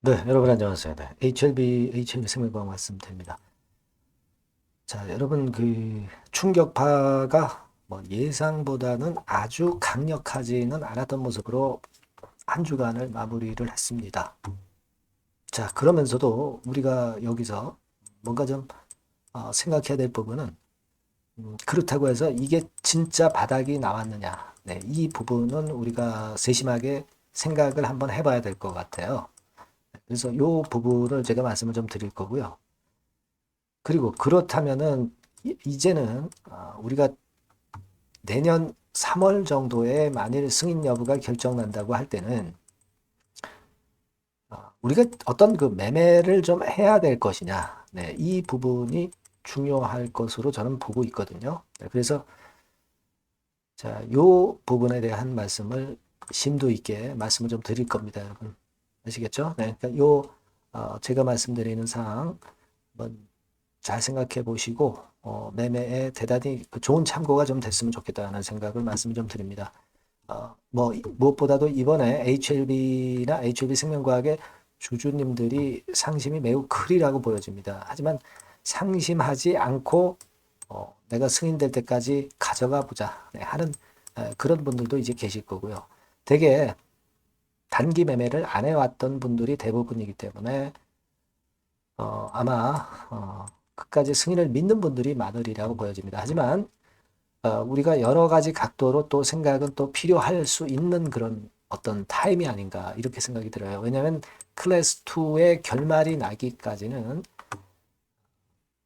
네, 여러분 안녕하세요. 네, HLB 생명과학 말씀드립니다. 자, 여러분 충격파가 예상보다는 아주 강력하지는 않았던 모습으로 한 주간을 마무리를 했습니다. 자, 그러면서도 우리가 여기서 뭔가 좀 생각해야 될 부분은 그렇다고 해서 이게 진짜 바닥이 나왔느냐. 네, 이 부분은 우리가 세심하게 생각을 한번 해봐야 될 것 같아요. 그래서 이 부분을 제가 말씀을 좀 드릴 거고요. 그리고 그렇다면은 이제는 우리가 내년 3월 정도에 만일 승인 여부가 결정난다고 할 때는 우리가 어떤 그 매매를 좀 해야 될 것이냐. 네, 이 부분이 중요할 것으로 저는 보고 있거든요. 네, 그래서 자, 요 부분에 대한 말씀을 심도 있게 말씀을 좀 드릴 겁니다, 여러분. 아시겠죠? 네, 그러니까 제가 말씀드리는 사항 한번 잘 생각해 보시고 매매에 대단히 좋은 참고가 좀 됐으면 좋겠다는 생각을 말씀 좀 드립니다. 무엇보다도 이번에 HLB나 HLB 생명과학의 주주님들이 상심이 매우 크리라고 보여집니다. 하지만 상심하지 않고 내가 승인될 때까지 가져가 보자 하는 그런 분들도 이제 계실 거고요. 되게 단기 매매를 안 해왔던 분들이 대부분이기 때문에 아마 끝까지 승인을 믿는 분들이 많으리라고 보여집니다. 하지만 우리가 여러 가지 각도로 또 생각은 또 필요할 수 있는 그런 어떤 타임이 아닌가 이렇게 생각이 들어요. 왜냐하면 클래스 2의 결말이 나기까지는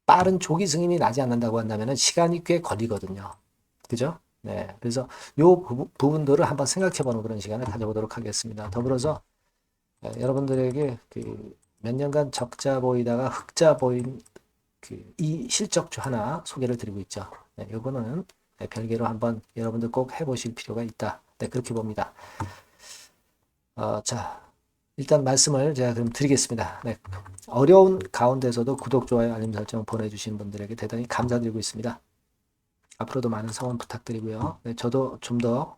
빠른 조기 승인이 나지 않는다고 한다면 시간이 꽤 걸리거든요. 그죠? 네. 그래서 요 부분들을 한번 생각해 보는 그런 시간을 가져보도록 하겠습니다. 더불어서 여러분들에게 몇 년간 적자 보이다가 흑자 보인 이 실적주 하나 소개를 드리고 있죠. 네, 요거는 별개로 한번 여러분들 꼭 해보실 필요가 있다. 네, 그렇게 봅니다. 자, 일단 말씀을 제가 그럼 드리겠습니다. 네, 어려운 가운데서도 구독, 좋아요, 알림 설정 보내주신 분들에게 대단히 감사드리고 있습니다. 앞으로도 많은 성원 부탁드리고요. 네, 저도 좀 더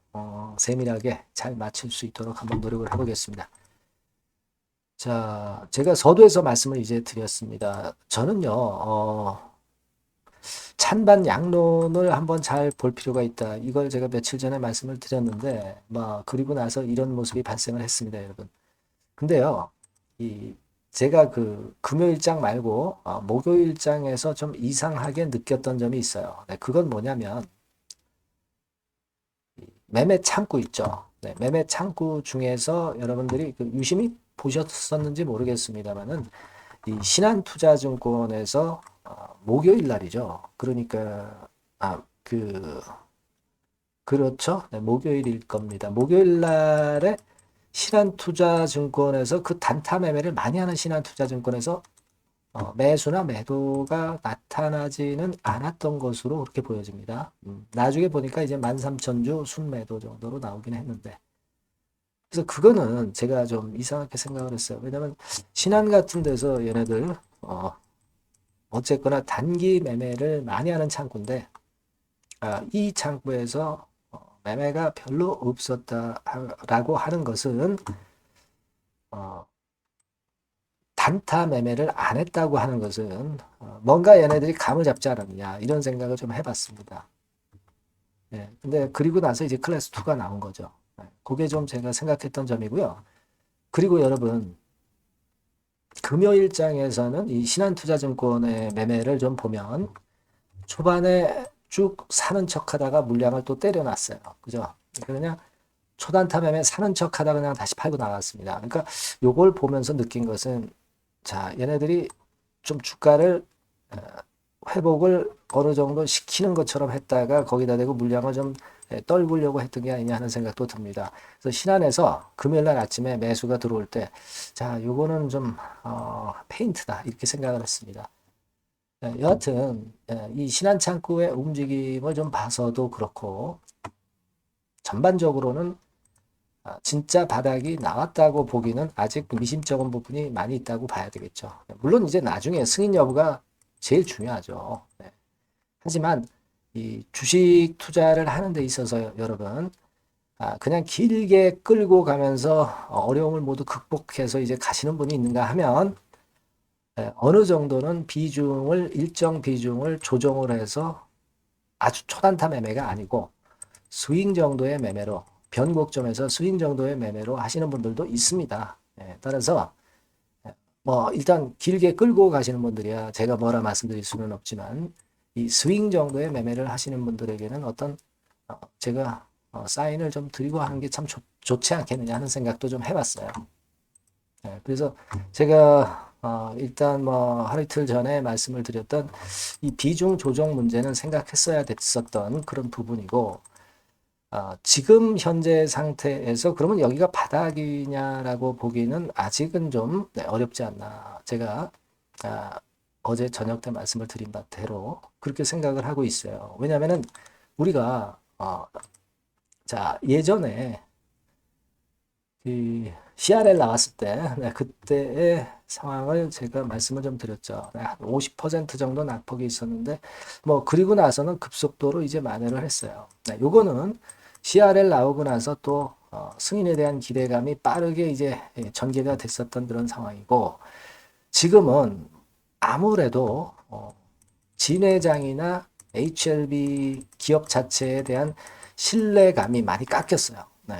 세밀하게 잘 맞출 수 있도록 한번 노력을 해보겠습니다. 자, 제가 서두에서 말씀을 이제 드렸습니다. 저는요, 찬반 양론을 한번 잘 볼 필요가 있다. 이걸 제가 며칠 전에 말씀을 드렸는데, 그리고 나서 이런 모습이 발생을 했습니다, 여러분. 근데요, 제가 금요일장 말고, 목요일장에서 좀 이상하게 느꼈던 점이 있어요. 네, 그건 뭐냐면, 매매 창구 있죠. 네, 매매 창구 중에서 여러분들이 유심히 보셨었는지 모르겠습니다만은, 이 신한투자증권에서 목요일 날이죠. 그러니까 아, 그렇죠. 네, 목요일일 겁니다. 목요일 날에 신한투자증권에서 단타 매매를 많이 하는 신한투자증권에서 매수나 매도가 나타나지는 않았던 것으로 그렇게 보여집니다. 나중에 보니까 이제 13,000주 순매도 정도로 나오긴 했는데 그래서 그거는 제가 좀 이상하게 생각을 했어요. 왜냐면 신한 같은 데서 얘네들 어쨌거나 단기 매매를 많이 하는 창구인데 이 창구에서 매매가 별로 없었다라고 하는 것은 어, 단타 매매를 안 했다고 하는 것은 뭔가 얘네들이 감을 잡지 않았느냐 이런 생각을 좀 해봤습니다. 네, 근데 그리고 나서 이제 클래스 2가 나온 거죠. 네, 그게 좀 제가 생각했던 점이고요. 그리고 여러분 금요일장에서는 이 신한투자증권의 매매를 좀 보면 초반에 쭉 사는 척 하다가 물량을 또 때려놨어요. 그죠? 그냥 초단타 매매 사는 척 하다가 그냥 다시 팔고 나갔습니다. 그러니까 요걸 보면서 느낀 것은 자, 얘네들이 좀 주가를 회복을 어느 정도 시키는 것처럼 했다가 거기다 대고 물량을 좀 떨구려고 했던 게 아니냐 하는 생각도 듭니다. 그래서 신한에서 금요일날 아침에 매수가 들어올 때, 자, 요거는 좀 페인트다 이렇게 생각을 했습니다. 여하튼 이 신한창구의 움직임을 좀 봐서도 그렇고 전반적으로는 진짜 바닥이 나왔다고 보기는 아직 미심쩍은 부분이 많이 있다고 봐야 되겠죠. 물론 이제 나중에 승인 여부가 제일 중요하죠. 네. 하지만 이 주식 투자를 하는 데 있어서 여러분 그냥 길게 끌고 가면서 어려움을 모두 극복해서 이제 가시는 분이 있는가 하면 어느 정도는 일정 비중을 조정을 해서 아주 초단타 매매가 아니고 스윙 정도의 매매로 변곡점에서 스윙 정도의 매매로 하시는 분들도 있습니다. 따라서 뭐 일단 길게 끌고 가시는 분들이야 제가 뭐라 말씀드릴 수는 없지만 이 스윙 정도의 매매를 하시는 분들에게는 어떤 제가 사인을 좀 드리고 하는 게 참 좋지 않겠느냐 하는 생각도 좀 해봤어요. 그래서 제가 일단 뭐 하루 이틀 전에 말씀을 드렸던 이 비중 조정 문제는 생각했어야 됐었던 그런 부분이고 지금 현재 상태에서 그러면 여기가 바닥이냐라고 보기는 아직은 좀 어렵지 않나. 제가 어제 저녁 때 말씀을 드린 바대로 그렇게 생각을 하고 있어요. 왜냐하면은 우리가 자 예전에 그 CRL 나왔을 때 그때의 상황을 제가 말씀을 좀 드렸죠. 한 50% 정도 낙폭이 있었는데 뭐 그리고 나서는 급속도로 이제 만회를 했어요. 요거는 CRL 나오고 나서 또 승인에 대한 기대감이 빠르게 이제 전개가 됐었던 그런 상황이고 지금은 아무래도 진회장이나 HLB 기업 자체에 대한 신뢰감이 많이 깎였어요. 네.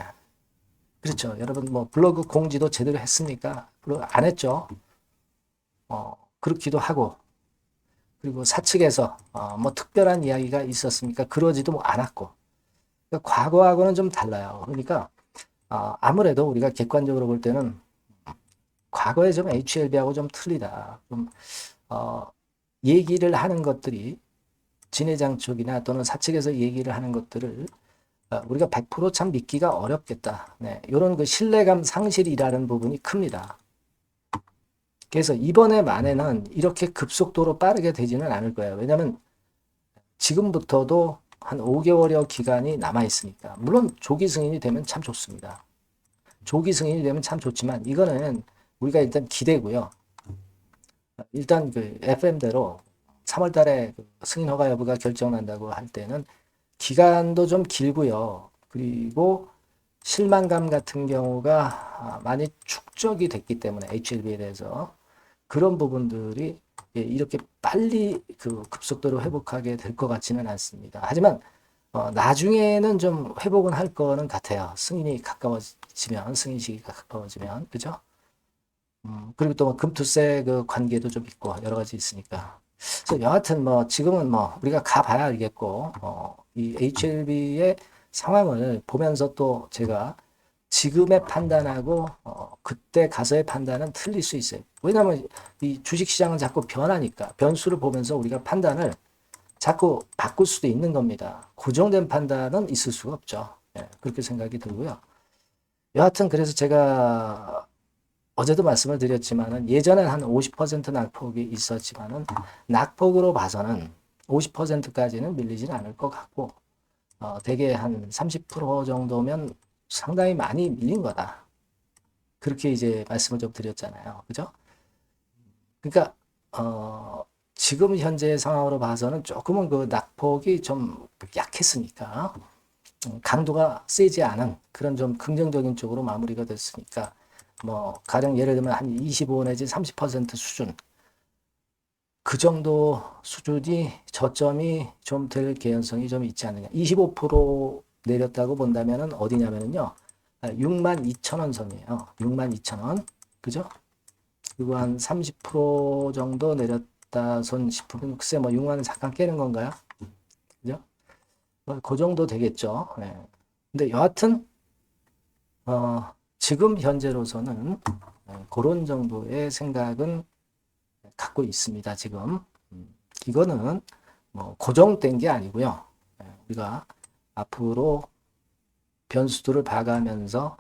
그렇죠. 여러분 뭐 블로그 공지도 제대로 했습니까? 안 했죠. 그렇기도 하고 그리고 사측에서 뭐 특별한 이야기가 있었습니까? 그러지도 뭐 않았고 그러니까 과거하고는 좀 달라요. 그러니까 아무래도 우리가 객관적으로 볼 때는 과거에 좀 HLB하고 좀 틀리다. 좀 얘기를 하는 것들이 진회장 쪽이나 또는 사측에서 얘기를 하는 것들을 우리가 100%참 믿기가 어렵겠다. 네, 이런 그 신뢰감 상실이라는 부분이 큽니다. 그래서 이번에 만에는 이렇게 급속도로 빠르게 되지는 않을 거예요. 왜냐하면 지금부터도 한 5개월여 기간이 남아 있으니까. 물론 조기 승인이 되면 참 좋습니다. 조기 승인이 되면 참 좋지만 이거는 우리가 일단 기대고요. 일단 그 FM대로 3월 달에 승인 허가 여부가 결정난다고 할 때는 기간도 좀 길고요. 그리고 실망감 같은 경우가 많이 축적이 됐기 때문에 HLB에 대해서 그런 부분들이 이렇게 빨리 그 급속도로 회복하게 될 것 같지는 않습니다. 하지만 나중에는 좀 회복은 할 거는 같아요. 승인이 가까워지면, 승인 시기가 가까워지면, 그죠? 그리고 또 금투세 그 관계도 좀 있고 여러 가지 있으니까. 그래서 여하튼 뭐 지금은 뭐 우리가 가봐야 알겠고 이 HLB의 상황을 보면서 또 제가 지금의 판단하고 그때 가서의 판단은 틀릴 수 있어요. 왜냐하면 이 주식시장은 자꾸 변하니까 변수를 보면서 우리가 판단을 자꾸 바꿀 수도 있는 겁니다. 고정된 판단은 있을 수가 없죠. 그렇게 생각이 들고요. 여하튼 그래서 제가 어제도 말씀을 드렸지만은 예전에 한 50% 낙폭이 있었지만은 낙폭으로 봐서는 50%까지는 밀리지는 않을 것 같고 대개 한 30% 정도면 상당히 많이 밀린 거다. 그렇게 이제 말씀을 좀 드렸잖아요. 그죠? 그러니까 지금 현재 상황으로 봐서는 조금은 그 낙폭이 좀 약했으니까 강도가 세지 않은 그런 좀 긍정적인 쪽으로 마무리가 됐으니까 뭐 가령 예를 들면 한 25 내지 30% 수준 그 정도 수준이 저점이 좀 될 개연성이 좀 있지 않느냐. 25% 내렸다고 본다면은 어디냐면은요. 62,000원 선이에요. 62,000원. 그죠? 그리고 한 30% 정도 내렸다 손 싶으면 글쎄 뭐 6만 원 잠깐 깨는 건가요? 그죠? 그 정도 되겠죠. 네. 근데 여하튼 지금 현재로서는 그런 정도의 생각은 갖고 있습니다. 지금 이거는 뭐 고정된 게 아니고요. 우리가 앞으로 변수들을 봐가면서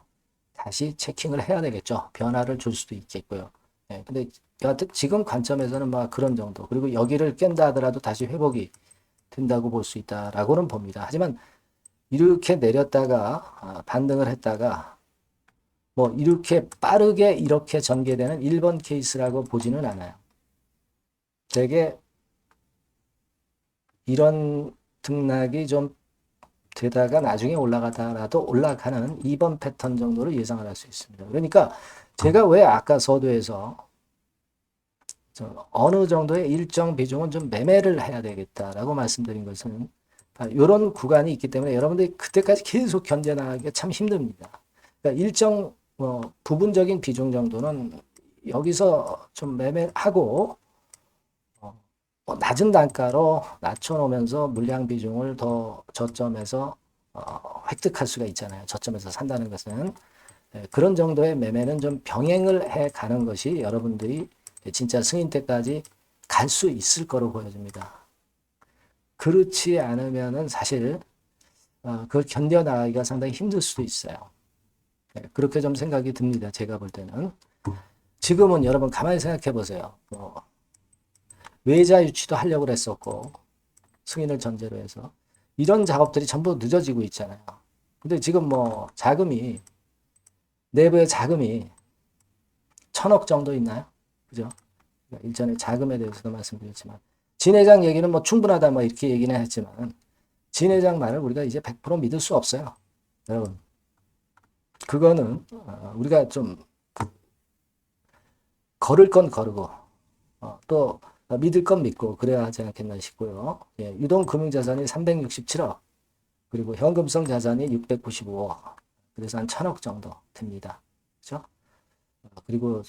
다시 체킹을 해야 되겠죠. 변화를 줄 수도 있겠고요. 근데 여하튼 지금 관점에서는 막 그런 정도. 그리고 여기를 깬다 하더라도 다시 회복이 된다고 볼 수 있다라고는 봅니다. 하지만 이렇게 내렸다가 반등을 했다가 뭐 이렇게 빠르게 이렇게 전개되는 1번 케이스라고 보지는 않아요. 되게 이런 등락이 좀 되다가 나중에 올라가다라도 올라가는 2번 패턴 정도로 예상을 할 수 있습니다. 그러니까 제가 왜 아까 서두에서 어느 정도의 일정 비중은 좀 매매를 해야 되겠다라고 말씀드린 것은 이런 구간이 있기 때문에 여러분들이 그때까지 계속 견뎌나가기가 참 힘듭니다. 그러니까 일정 부분적인 비중 정도는 여기서 좀 매매하고 낮은 단가로 낮춰놓으면서 물량 비중을 더 저점에서 획득할 수가 있잖아요. 저점에서 산다는 것은 그런 정도의 매매는 좀 병행을 해 가는 것이 여러분들이 진짜 승인 때까지 갈 수 있을 거로 보여집니다. 그렇지 않으면은 사실 그걸 견뎌나가기가 상당히 힘들 수도 있어요. 그렇게 좀 생각이 듭니다. 제가 볼 때는. 지금은 여러분 가만히 생각해 보세요. 외자 유치도 하려고 그랬었고 승인을 전제로 해서 이런 작업들이 전부 늦어지고 있잖아요. 근데 지금 뭐 자금이 내부의 자금이 1,000억 정도 있나요? 그죠? 일전에 자금에 대해서도 말씀드렸지만 진 회장 얘기는 뭐 충분하다 뭐 이렇게 얘기는 했지만 진 회장 말을 우리가 이제 100% 믿을 수 없어요. 여러분 그거는 우리가 좀 걸을 건 거르고 또 믿을 건 믿고 그래야 하지 않겠나 싶고요. 예, 유동금융자산이 367억 그리고 현금성 자산이 695억 그래서 한 1,000억 정도 됩니다. 그렇죠? 그리고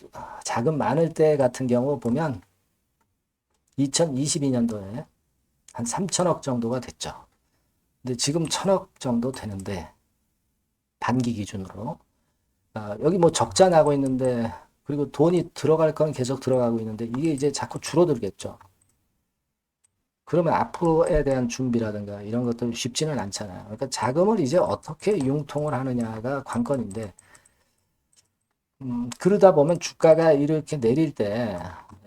자금 많을 때 같은 경우 보면 2022년도에 한 3,000억 정도가 됐죠. 근데 지금 1,000억 정도 되는데 반기 기준으로 여기 뭐 적자 나고 있는데 그리고 돈이 들어갈 건 계속 들어가고 있는데 이게 이제 자꾸 줄어들겠죠. 그러면 앞으로에 대한 준비라든가 이런 것들 쉽지는 않잖아요. 그러니까 자금을 이제 어떻게 융통을 하느냐가 관건인데 그러다 보면 주가가 이렇게 내릴 때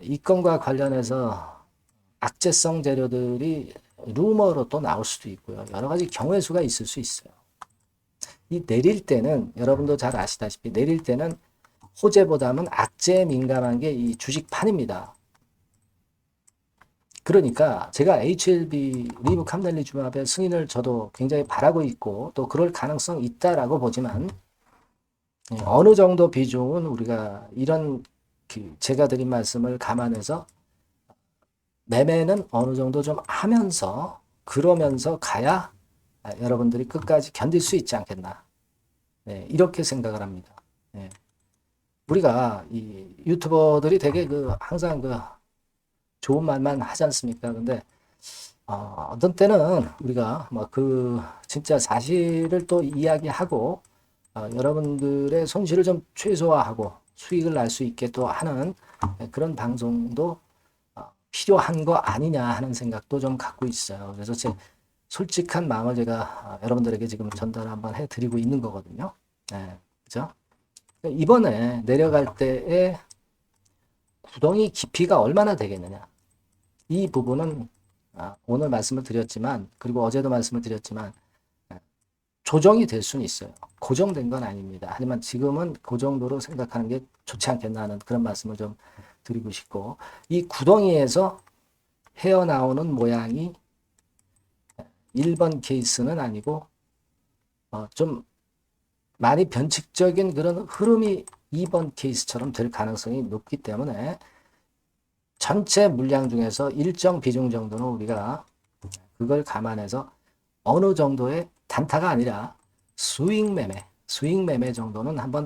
이 건과 관련해서 악재성 재료들이 루머로 또 나올 수도 있고요. 여러 가지 경우의 수가 있을 수 있어요. 이 내릴 때는 여러분도 잘 아시다시피 내릴 때는 호재보다는 악재에 민감한 게 이 주식판입니다. 그러니까 제가 HLB 리브 캄넬리주맙의 승인을 저도 굉장히 바라고 있고 또 그럴 가능성 있다라고 보지만 어느 정도 비중은 우리가 이런 제가 드린 말씀을 감안해서 매매는 어느 정도 좀 하면서 그러면서 가야 여러분들이 끝까지 견딜 수 있지 않겠나. 네, 이렇게 생각을 합니다. 네. 우리가 이 유튜버들이 되게 항상 좋은 말만 하지 않습니까? 근데 어떤 때는 우리가 뭐 진짜 사실을 또 이야기하고 여러분들의 손실을 좀 최소화하고 수익을 날 수 있게 또 하는 그런 방송도 필요한 거 아니냐 하는 생각도 좀 갖고 있어요. 그래서 제 솔직한 마음을 제가 여러분들에게 지금 전달 한번 해드리고 있는 거거든요. 네, 그죠? 이번에 내려갈 때의 구덩이 깊이가 얼마나 되겠느냐. 이 부분은 오늘 말씀을 드렸지만 그리고 어제도 말씀을 드렸지만 조정이 될 수는 있어요. 고정된 건 아닙니다. 하지만 지금은 그 정도로 생각하는 게 좋지 않겠나 하는 그런 말씀을 좀 드리고 싶고 이 구덩이에서 헤어나오는 모양이 1번 케이스는 아니고 좀 많이 변칙적인 그런 흐름이 2번 케이스처럼 될 가능성이 높기 때문에 전체 물량 중에서 일정 비중 정도는 우리가 그걸 감안해서 어느 정도의 단타가 아니라 스윙 매매 정도는 한번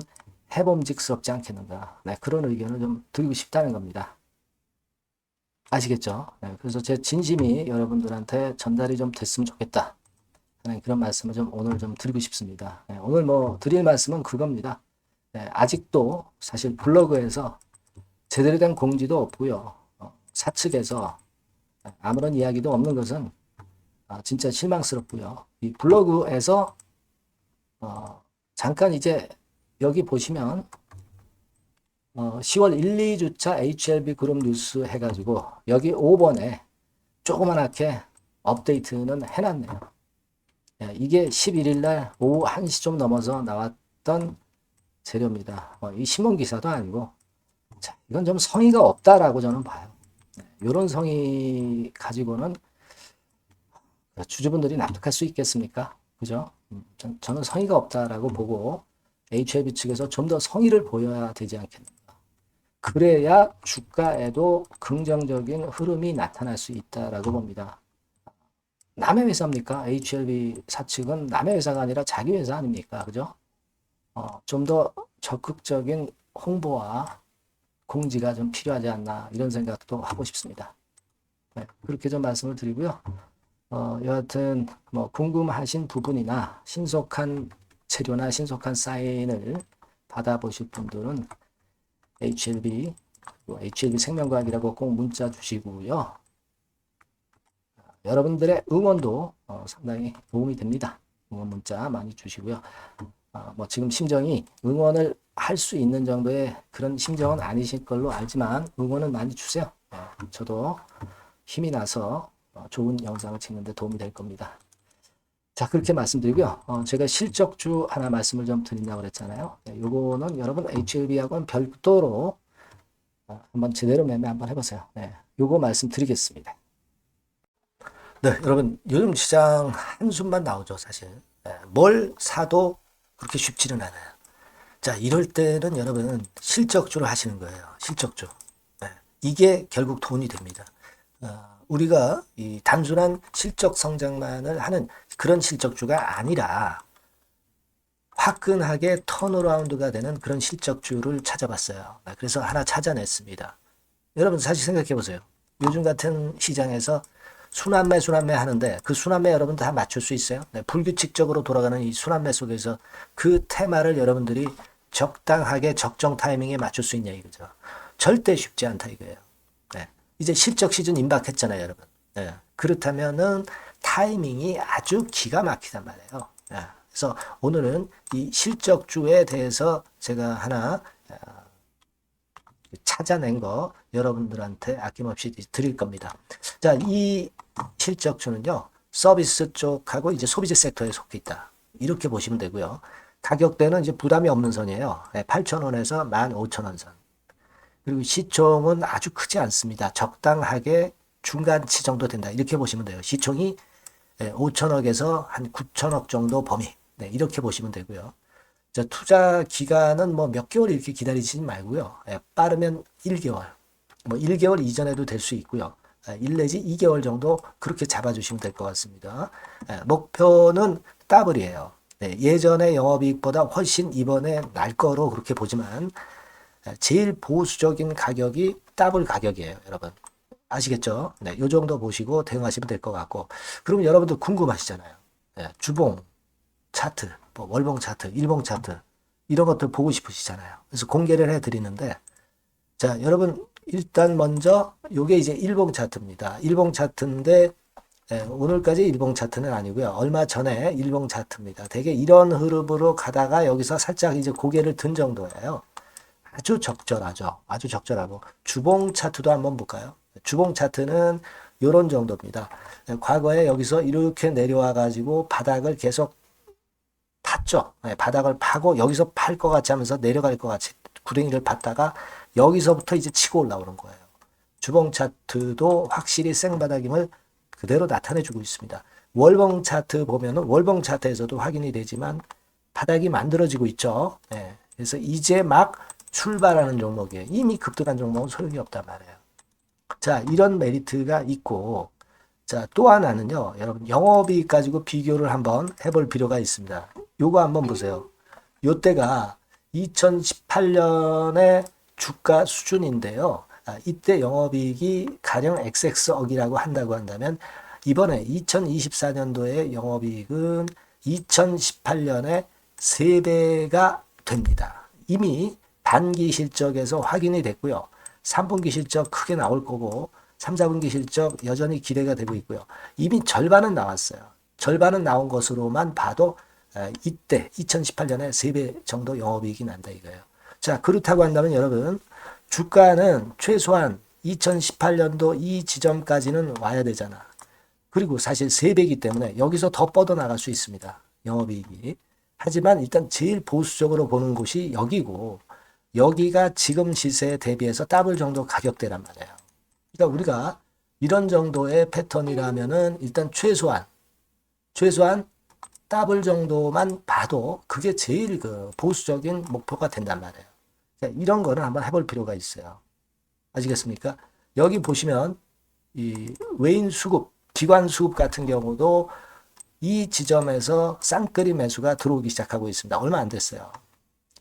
해봄직스럽지 않겠는가. 네, 그런 의견을 좀 드리고 싶다는 겁니다. 아시겠죠? 네, 그래서 제 진심이 여러분들한테 전달이 좀 됐으면 좋겠다. 네, 그런 말씀을 좀 오늘 좀 드리고 싶습니다. 네, 오늘 뭐 드릴 말씀은 그겁니다. 네, 아직도 사실 블로그에서 제대로 된 공지도 없고요. 사측에서 아무런 이야기도 없는 것은 진짜 실망스럽고요. 이 블로그에서 잠깐 이제 여기 보시면 10월 1, 2주차 HLB 그룹 뉴스 해가지고 여기 5번에 조그만하게 업데이트는 해놨네요. 이게 11일 날 오후 1시 좀 넘어서 나왔던 재료입니다. 이 신문 기사도 아니고 자, 이건 좀 성의가 없다라고 저는 봐요. 이런 성의 가지고는 주주분들이 납득할 수 있겠습니까? 그죠? 저는 성의가 없다라고 보고 HLB 측에서 좀 더 성의를 보여야 되지 않겠는가. 그래야 주가에도 긍정적인 흐름이 나타날 수 있다라고 봅니다. 남의 회사입니까? HLB 사측은 남의 회사가 아니라 자기 회사 아닙니까? 그죠? 좀 더 적극적인 홍보와 공지가 좀 필요하지 않나 이런 생각도 하고 싶습니다. 네, 그렇게 좀 말씀을 드리고요. 여하튼 뭐 궁금하신 부분이나 신속한 체료나 신속한 사인을 받아보실 분들은 HLB 생명과학이라고 꼭 문자 주시고요. 여러분들의 응원도 상당히 도움이 됩니다. 응원 문자 많이 주시고요. 뭐 지금 심정이 응원을 할 수 있는 정도의 그런 심정은 아니실 걸로 알지만 응원은 많이 주세요. 저도 힘이 나서 좋은 영상을 찍는데 도움이 될 겁니다. 자, 그렇게 말씀드리고요. 제가 실적주 하나 말씀을 좀 드린다고 그랬잖아요. 요거는 여러분 HLB하고는 별도로 한번 제대로 매매 한번 해보세요. 네, 요거 말씀드리겠습니다. 네, 여러분 요즘 시장 한숨만 나오죠, 사실. 네, 뭘 사도 그렇게 쉽지는 않아요. 자, 이럴 때는 여러분 실적주를 하시는 거예요. 실적주. 네, 이게 결국 돈이 됩니다. 우리가 이 단순한 실적 성장만을 하는 그런 실적주가 아니라 화끈하게 턴어라운드가 되는 그런 실적주를 찾아봤어요. 그래서 하나 찾아냈습니다. 여러분 사실 생각해 보세요. 요즘 같은 시장에서 순환매 하는데 그 순환매 여러분 다 맞출 수 있어요? 네, 불규칙적으로 돌아가는 이 순환매 속에서 그 테마를 여러분들이 적당하게 적정 타이밍에 맞출 수 있냐 이거죠. 절대 쉽지 않다 이거예요. 네, 이제 실적 시즌 임박했잖아요, 여러분. 네, 그렇다면은 타이밍이 아주 기가 막히단 말이에요. 네, 그래서 오늘은 이 실적주에 대해서 제가 하나 찾아낸 거 여러분들한테 아낌없이 드릴 겁니다. 자, 이 실적주는요, 서비스 쪽하고 이제 소비재 섹터에 속해 있다. 이렇게 보시면 되고요. 가격대는 이제 부담이 없는 선이에요. 8,000원에서 15,000원 선. 그리고 시총은 아주 크지 않습니다. 적당하게 중간치 정도 된다. 이렇게 보시면 돼요. 시총이 5천억에서 한 9천억 정도 범위. 네, 이렇게 보시면 되고요. 자, 투자 기간은 뭐 몇 개월 이렇게 기다리지 말고요. 빠르면 1개월, 뭐 1개월 이전에도 될 수 있고요. 1 내지 2개월 정도 그렇게 잡아주시면 될 것 같습니다. 목표는 더블이에요. 네, 예전의 영업이익보다 훨씬 이번에 날 거로 그렇게 보지만 제일 보수적인 가격이 더블 가격이에요, 여러분. 아시겠죠? 네, 요 정도 보시고 대응하시면 될 것 같고. 그럼 여러분들 궁금하시잖아요. 네, 주봉, 차트, 뭐 월봉 차트, 일봉 차트 이런 것들 보고 싶으시잖아요. 그래서 공개를 해드리는데 자, 여러분 일단 먼저 요게 이제 일봉 차트입니다. 일봉 차트인데 오늘까지 일봉 차트는 아니고요. 얼마 전에 일봉 차트입니다. 되게 이런 흐름으로 가다가 여기서 살짝 이제 고개를 든 정도예요. 아주 적절하죠. 아주 적절하고 주봉 차트도 한번 볼까요? 주봉 차트는 요런 정도입니다. 과거에 여기서 이렇게 내려와 가지고 바닥을 계속 팠죠. 바닥을 파고 여기서 팔 것 같이 하면서 내려갈 것 같이 구덩이를 팠다가 여기서부터 이제 치고 올라오는 거예요. 주봉 차트도 확실히 생바닥임을 그대로 나타내주고 있습니다. 월봉 차트 보면은 월봉 차트에서도 확인이 되지만 바닥이 만들어지고 있죠. 네. 그래서 이제 막 출발하는 종목이에요. 이미 급등한 종목은 소용이 없단 말이에요. 자, 이런 메리트가 있고 자, 또 하나는요. 여러분 영업이익 가지고 비교를 한번 해볼 필요가 있습니다. 요거 한번 보세요. 요때가 2018년의 주가 수준인데요. 이때 영업이익이 가령 XX억이라고 한다고 한다면 이번에 2024년도의 영업이익은 2018년에 3배가 됩니다. 이미 단기 실적에서 확인이 됐고요. 3분기 실적 크게 나올 거고 3, 4분기 실적 여전히 기대가 되고 있고요. 이미 절반은 나왔어요. 절반은 나온 것으로만 봐도 이때 2018년에 3배 정도 영업이익이 난다 이거예요. 자, 그렇다고 한다면 여러분 주가는 최소한 2018년도 이 지점까지는 와야 되잖아. 그리고 사실 3배이기 때문에 여기서 더 뻗어나갈 수 있습니다. 영업이익이. 하지만 일단 제일 보수적으로 보는 곳이 여기고 여기가 지금 시세에 대비해서 더블 정도 가격대란 말이에요. 그러니까 우리가 이런 정도의 패턴이라면은 일단 최소한 더블 정도만 봐도 그게 제일 그 보수적인 목표가 된단 말이에요. 자, 이런 거를 한번 해볼 필요가 있어요. 아시겠습니까? 여기 보시면 이 외인 수급, 기관 수급 같은 경우도 이 지점에서 쌍끌이 매수가 들어오기 시작하고 있습니다. 얼마 안 됐어요.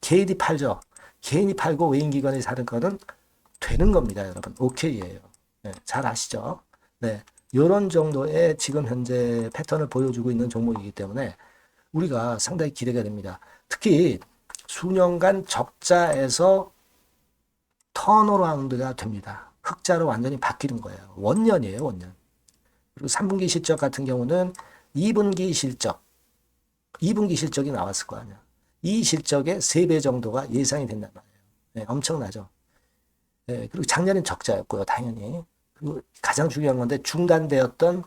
개인이 팔죠. 개인이 팔고 외인 기관이 사는 거는 되는 겁니다, 여러분. 오케이예요. 네, 잘 아시죠? 네, 이런 정도의 지금 현재 패턴을 보여주고 있는 종목이기 때문에 우리가 상당히 기대가 됩니다. 특히 수년간 적자에서 턴어라운드가 됩니다. 흑자로 완전히 바뀌는 거예요. 원년이에요, 원년. 그리고 3분기 실적 같은 경우는 2분기 실적, 2분기 실적이 나왔을 거 아니야. 이 실적의 3배 정도가 예상이 된단 말이에요. 네, 엄청나죠. 네, 그리고 작년엔 적자였고요, 당연히. 그리고 가장 중요한 건데 중단되었던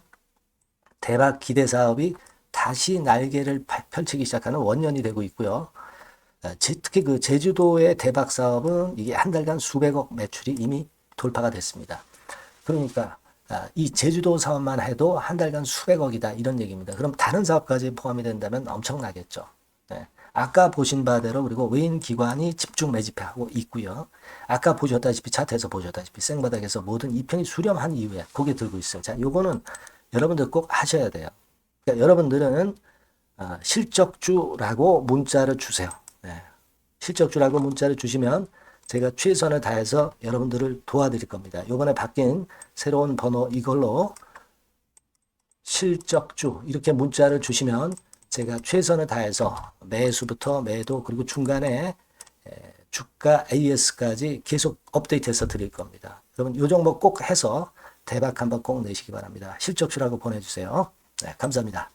대박 기대 사업이 다시 날개를 펼치기 시작하는 원년이 되고 있고요. 특히 그 제주도의 대박 사업은 이게 한 달간 수백억 매출이 이미 돌파가 됐습니다. 그러니까 이 제주도 사업만 해도 한 달간 수백억이다 이런 얘기입니다. 그럼 다른 사업까지 포함이 된다면 엄청나겠죠. 네. 아까 보신 바대로 그리고 외인 기관이 집중 매집하고 있고요. 아까 보셨다시피 차트에서 보셨다시피 생바닥에서 모든 이평이 수렴한 이후에 고개 들고 있어요. 자, 요거는 여러분들 꼭 하셔야 돼요. 그러니까 여러분들은 실적주라고 문자를 주세요. 네. 실적주라고 문자를 주시면 제가 최선을 다해서 여러분들을 도와드릴 겁니다. 요번에 바뀐 새로운 번호 이걸로 실적주 이렇게 문자를 주시면 제가 최선을 다해서 매수부터 매도 그리고 중간에 주가 AS까지 계속 업데이트해서 드릴 겁니다. 여러분 요 종목 꼭 해서 대박 한번 꼭 내시기 바랍니다. 실적주라고 보내주세요. 네, 감사합니다.